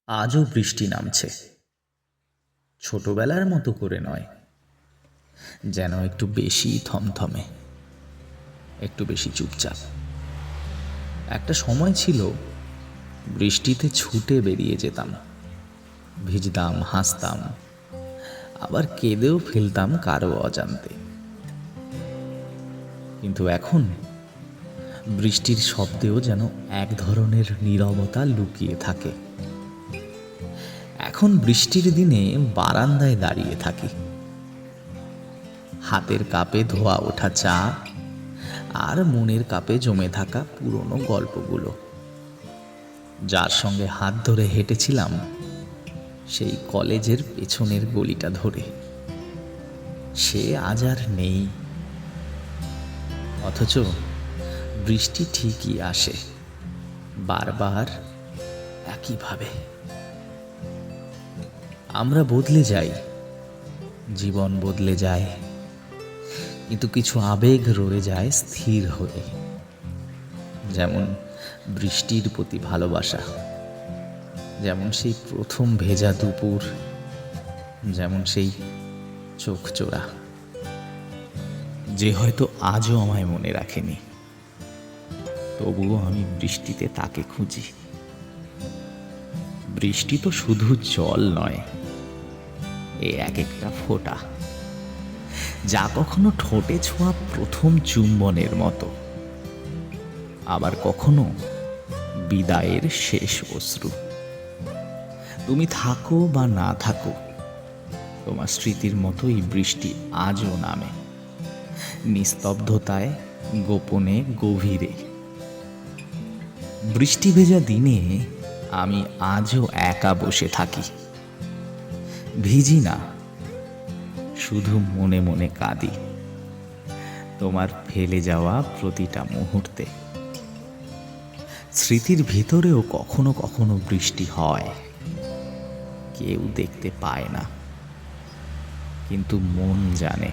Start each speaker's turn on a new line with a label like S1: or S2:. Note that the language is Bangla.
S1: আজও বৃষ্টি নামছে, ছোটবেলার মতো করে নয়, যেন একটু বেশি থমথমে, একটু বেশি চুপচাপ। একটা সময় ছিল বৃষ্টিতে ছুটে বেরিয়ে যেতাম, ভিজতাম, হাসতাম, আবার কেঁদেও ফেলতাম কারো অজান্তে। কিন্তু এখন বৃষ্টির শব্দেও যেন এক ধরনের নীরবতা লুকিয়ে থাকে। এখন বৃষ্টির দিনে বারান্দায় দাঁড়িয়ে থাকি, হাতের কাপে ধোয়া ওঠা চা আর মনের কাপে জমে থাকা পুরনো গল্পগুলো। যার সঙ্গে হাত ধরে হেঁটেছিলাম সেই কলেজের পেছনের গলিটা ধরে, সে আজ আর নেই। অথচ বৃষ্টি ঠিকই আসে, বারবার একইভাবে। আমরা বদলে যাই, জীবন বদলে যায়, কিন্তু কিছু আবেগ রয়ে যায় স্থির হয়ে। যেমন বৃষ্টির প্রতি ভালোবাসা, যেমন সেই প্রথম ভেজা দুপুর, যেমন সেই চোখ চোরা, যে হয়তো আজও আমায় মনে রাখেনি। তবুও আমি বৃষ্টিতে তাকে খুঁজি। বৃষ্টি তো শুধু জল নয়, এ এক একটা ফোঁটা, যা কখনো ঠোঁটে ছোঁয়া প্রথম চুম্বনের মতো, আবার কখনো বিদায়ের শেষ অশ্রু। তুমি থাকো বা না থাকো, তোমার স্মৃতির মতোই বৃষ্টি আজও নামে, নিস্তব্ধতায়, গোপনে, গভীরে। বৃষ্টি ভেজা দিনে আমি আজও একা বসে থাকি, ভিজি না, শুধু মনে মনে কাঁদি তোমার ফেলে যাওয়া প্রতিটা মুহূর্তে। স্মৃতির ভিতরেও কখনো কখনো বৃষ্টি হয়, কেউ দেখতে পায় না, কিন্তু মন জানে।